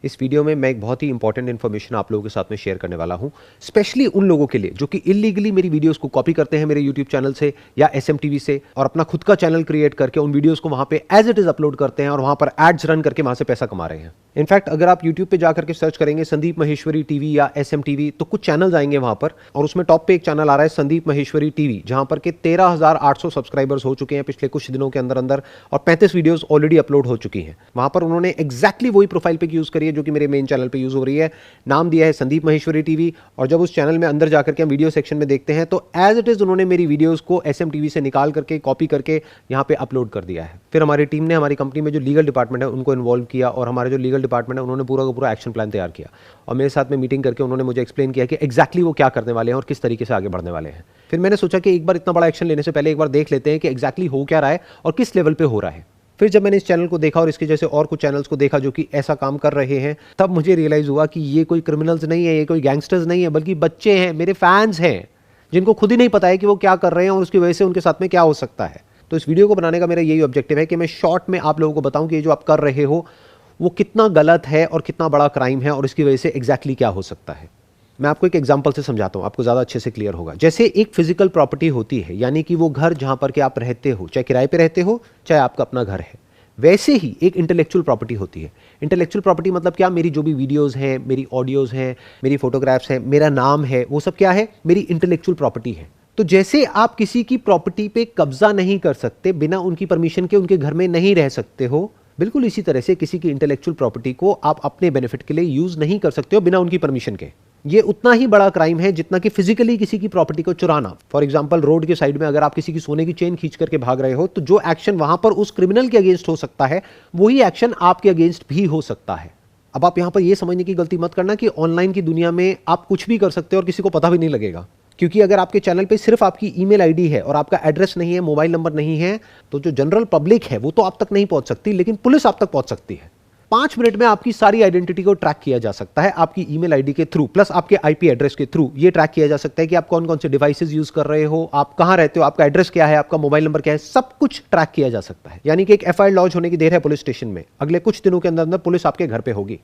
इस वीडियो में मैं एक बहुत ही इंपॉर्टेंट इन्फॉर्मेशन आप लोगों के साथ में शेयर करने वाला हूं, स्पेशली उन लोगों के लिए जो कि इलीगली मेरी वीडियोस को कॉपी करते हैं मेरे यूट्यूब चैनल से या एसएमटीवी से और अपना खुद का चैनल क्रिएट करके उन वीडियोस को वहां पे एज इट इज अपलोड करते हैं और वहां पर एड्स रन करके वहां से पैसा कमा रहे हैं। इनफैक्ट अगर आप यूट्यूब पे जाकर के सर्च करेंगे संदीप महेश्वरी टीवी या एसएमटीवी तो कुछ चैनल्स आएंगे वहां पर और उसमें टॉप पे एक चैनल आ रहा है संदीप महेश्वरी टीवी, जहां पर के 13,800 सब्सक्राइबर्स हो चुके हैं पिछले कुछ दिनों के अंदर अंदर और 35 वीडियोस ऑलरेडी अपलोड हो चुकी हैं। वहां पर उन्होंने एग्जैक्टली वही प्रोफाइल पिक यूज करी है जो कि मेरे मेन चैनल पे यूज हो रही है। नाम दिया है संदीप महेश्वरी टीवी और जब उस चैनल में अंदर जाकर के हम वीडियो सेक्शन में देखते हैं तो एज इट इज उन्होंने मेरी वीडियोस को एसएमटीवी से निकाल करके कॉपी करके यहां पे अपलोड कर दिया है। फिर हमारी टीम ने हमारी कंपनी में जो लीगल डिपार्टमेंट है उनको इन्वॉल्व किया और हमारे जो लीगल डिपार्टमेंट है उन्होंने पूरा का पूरा एक्शन प्लान तैयार किया और मेरे साथ में मीटिंग करके उन्होंने मुझे एक्सप्लेन किया कि एग्जैक्टली वो क्या करने वाले हैं और किस तरीके से आगे बढ़ने वाले हैं। फिर मैंने सोचा कि एक बार इतना बड़ा एक्शन लेने से पहले एक बार देख लेते हैं कि एग्जैक्टली हो क्या रहा है और किस लेवल पे हो रहा है। फिर जब मैंने इस चैनल को देखा और इसके जैसे और कुछ चैनल्स को देखा जो कि ऐसा काम कर रहे हैं, तब मुझे रियलाइज हुआ कि ये कोई क्रिमिनल्स नहीं है, ये कोई गैंगस्टर्स नहीं है, बल्कि बच्चे हैं, मेरे फैंस हैं जिनको खुद ही नहीं पता है कि वो क्या कर रहे हैं और उसकी वजह से उनके साथ में क्या हो सकता है। तो इस वीडियो को बनाने का मेरा यही ऑब्जेक्टिव है कि मैं शॉर्ट में आप लोगों को बताऊं कि ये जो आप कर रहे हो वो कितना गलत है और कितना बड़ा क्राइम है और इसकी वजह से एग्जैक्टली क्या हो सकता है। मैं आपको एक एग्जांपल से समझाता हूं, आपको ज़्यादा अच्छे से क्लियर होगा। जैसे एक फिजिकल प्रॉपर्टी होती है, यानी कि वो घर जहां पर के आप रहते हो, चाहे किराए पे रहते हो चाहे आपका अपना घर है, वैसे ही एक इंटेलेक्चुअल प्रॉपर्टी होती है। इंटेलेक्चुअल प्रॉपर्टी मतलब क्या? मेरी जो भी वीडियोस हैं, मेरी ऑडियोज हैं, मेरी फोटोग्राफ्स हैं, मेरा नाम है, वो सब क्या है? मेरी इंटेलेक्चुअल प्रॉपर्टी है। तो जैसे आप किसी की प्रॉपर्टी पे कब्जा नहीं कर सकते, बिना उनकी परमिशन के उनके घर में नहीं रह सकते हो, बिल्कुल इसी तरह से किसी की इंटेलेक्चुअल प्रॉपर्टी को आप अपने बेनिफिट के लिए यूज नहीं कर सकते हो बिना उनकी परमिशन के। ये उतना ही बड़ा क्राइम है जितना कि फिजिकली किसी की प्रॉपर्टी को चुराना। फॉर एग्जांपल, रोड के साइड में अगर आप किसी की सोने की चेन खींच करके भाग रहे हो तो जो एक्शन वहां पर उस क्रिमिनल के अगेंस्ट हो सकता है वही एक्शन आपके अगेंस्ट भी हो सकता है। अब आप यहां पर यह समझने की गलती मत करना कि ऑनलाइन की दुनिया में आप कुछ भी कर सकते हो और किसी को पता भी नहीं लगेगा, क्योंकि अगर आपके चैनल पे सिर्फ आपकी ईमेल आईडी है और आपका एड्रेस नहीं है, मोबाइल नंबर नहीं है, तो जो जनरल पब्लिक है वो तो आप तक नहीं पहुंच सकती, लेकिन पुलिस आप तक पहुंच सकती है। 5 मिनट में आपकी सारी आइडेंटिटी को ट्रैक किया जा सकता है आपकी ईमेल आईडी के थ्रू, प्लस आपके आईपी एड्रेस के थ्रू। ये ट्रैक किया जा सकता है कि आप कौन कौन से डिवाइसेस यूज कर रहे हो, आप कहां रहते हो, आपका एड्रेस क्या है, आपका मोबाइल नंबर क्या है, सब कुछ ट्रैक किया जा सकता है। यानी कि एक एफआईआर लॉन्च होने की देर है पुलिस स्टेशन में, अगले कुछ दिनों के अंदर अंदर पुलिस आपके घर पे होगी।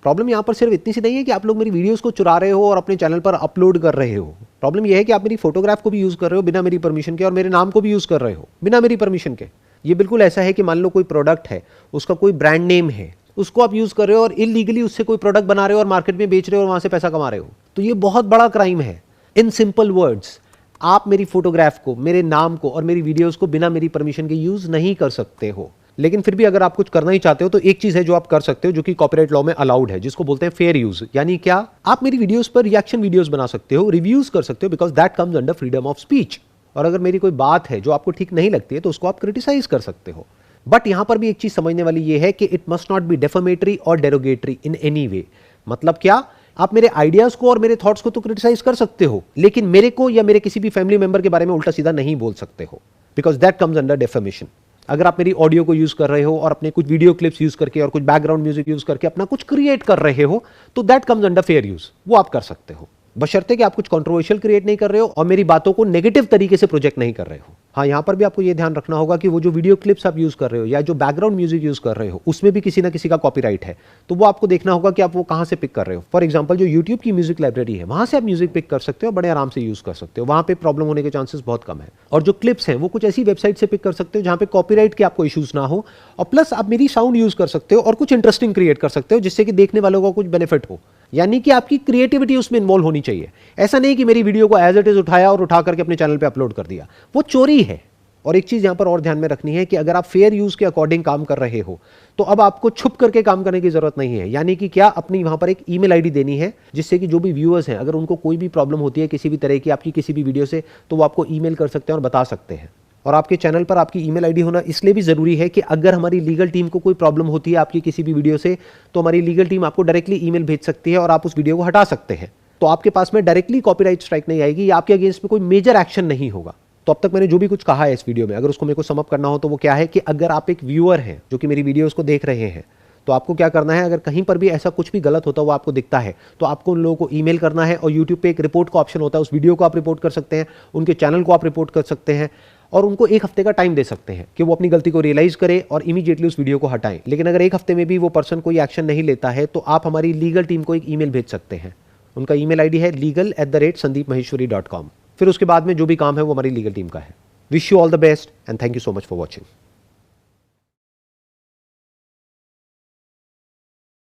प्रॉब्लम यहां पर सिर्फ इतनी सी नहीं है कि आप लोग मेरी वीडियोस को चुरा रहे हो और अपने चैनल पर अपलोड कर रहे हो। प्रॉब्लम यह है कि आप मेरी फोटोग्राफ को भी यूज कर रहे हो बिना मेरी परमिशन के और मेरे नाम को भी यूज कर रहे हो बिना मेरी परमिशन के। ये बिल्कुल ऐसा है कि मान लो कोई प्रोडक्ट है, उसका कोई ब्रांड नेम है, उसको आप यूज कर रहे हो और इलीगली उससे कोई प्रोडक्ट बना रहे हो और मार्केट में बेच रहे हो और वहां से पैसा कमा रहे हो, तो ये बहुत बड़ा क्राइम है। इन सिंपल वर्ड्स, आप मेरी फोटोग्राफ को, मेरे नाम को और मेरी वीडियोस को बिना मेरी परमिशन के यूज नहीं कर सकते हो। लेकिन फिर भी अगर आप कुछ करना ही चाहते हो तो एक चीज है जो आप कर सकते हो, जो कि कॉपीराइट लॉ में अलाउड है, जिसको बोलते हैं फेयर यूज। यानी क्या? आप मेरी वीडियोस पर रिएक्शन वीडियोस बना सकते हो, रिव्यूज कर सकते हो, because that comes under freedom of speech. और अगर मेरी कोई बात है जो आपको ठीक नहीं लगती है तो उसको आप क्रिटिसाइज कर सकते हो। बट यहां पर भी एक चीज समझने वाली यह है कि it must not be defamatory और डेरोगेटरी इन एनी वे। मतलब क्या? आप मेरे आइडियाज को और मेरे थॉट्स को तो क्रिटिसाइज कर सकते हो, लेकिन मेरे को या मेरे किसी भी फैमिली मेंबर के बारे में उल्टा सीधा नहीं बोल सकते हो, because that comes under defamation. अगर आप मेरी ऑडियो को यूज कर रहे हो और अपने कुछ वीडियो क्लिप्स यूज करके और कुछ बैकग्राउंड म्यूजिक यूज करके अपना कुछ क्रिएट कर रहे हो तो that comes under fair use, वो आप कर सकते हो, बशर्ते कि आप कुछ कंट्रोवर्शियल क्रिएट नहीं कर रहे हो और मेरी बातों को नेगेटिव तरीके से प्रोजेक्ट नहीं कर रहे हो। हाँ, यहां पर भी आपको यह ध्यान रखना होगा कि वो जो वीडियो क्लिप्स आप यूज कर रहे हो या जो बैकग्राउंड म्यूजिक यूज कर रहे हो उसमें भी किसी ना किसी का कॉपीराइट है, तो वो आपको देखना होगा कि आप वो कहां से पिक कर रहे हो। फॉर एग्जांपल, जो यूट्यूब की म्यूजिक लाइब्रेरी है वहां से आप म्यूजिक पिक कर सकते हो, बड़े आराम से यूज कर सकते हो, वहां पे प्रॉब्लम होने के चांसेस बहुत कम है। और जो क्लिप्स हैं वो कुछ ऐसी वेबसाइट से पिक कर सकते हो जहां पे कॉपीराइट के आपको इश्यूज ना हो, और प्लस आप मेरी साउंड यूज कर सकते हो और कुछ इंटरेस्टिंग क्रिएट कर सकते हो जिससे कि देखने वालों को कुछ बेनिफिट हो। यानी कि आपकी क्रिएटिविटी उसमें इन्वॉल्व होनी चाहिए। ऐसा नहीं कि मेरी वीडियो को एज इट इज उठाया और उठा करके अपने चैनल पे अपलोड कर दिया, वो चोरी है। और एक चीज यहां पर और ध्यान में रखनी है कि अगर आप फेयर यूज के अकॉर्डिंग काम कर रहे हो तो अब आपको छुप करके काम करने की जरूरत नहीं है। यानी कि क्या? अपनी वहां पर एक ईमेल आईडी देनी है जिससे कि जो भी व्यूअर्स हैं, अगर उनको कोई भी प्रॉब्लम होती है किसी भी तरह की आपकी किसी भी वीडियो से, तो वो आपको ईमेल कर सकते हैं और बता सकते हैं। और आपके चैनल पर आपकी ईमेल आईडी होना इसलिए भी जरूरी है कि अगर हमारी लीगल टीम को कोई प्रॉब्लम होती है आपकी किसी भी वीडियो से, तो हमारी लीगल टीम आपको डायरेक्टली ईमेल भेज सकती है और आप उस वीडियो को हटा सकते हैं। तो आपके पास में डायरेक्टली कॉपीराइट स्ट्राइक नहीं आएगी या आपके अगेंस्ट में कोई मेजर एक्शन नहीं होगा। तो अब तक मैंने जो भी कुछ कहा है इस वीडियो में, अगर उसको मेरे को समअप करना हो तो वो क्या है कि अगर आप एक व्यूअर हैं जो कि मेरी वीडियोस को देख रहे हैं, तो आपको क्या करना है, अगर कहीं पर भी ऐसा कुछ भी गलत होता हुआ आपको दिखता है तो आपको उन लोगों को ईमेल करना है और यूट्यूब पे एक रिपोर्ट का ऑप्शन होता है, उस वीडियो को आप रिपोर्ट कर सकते हैं, उनके चैनल को आप रिपोर्ट कर सकते हैं। और उनको एक हफ्ते का टाइम दे सकते हैं कि वो अपनी गलती को रियलाइज करे और इमीडिएटली उस वीडियो को हटाएं। लेकिन अगर एक हफ्ते में भी वो पर्सन कोई एक्शन नहीं लेता है तो आप हमारी लीगल टीम को एक ईमेल भेज सकते हैं। उनका ईमेल आईडी है legal@sandeepmaheshwari.com। फिर उसके बाद में जो भी काम है वो हमारी लीगल टीम का है। Wish you all the best and thank you so much for watching.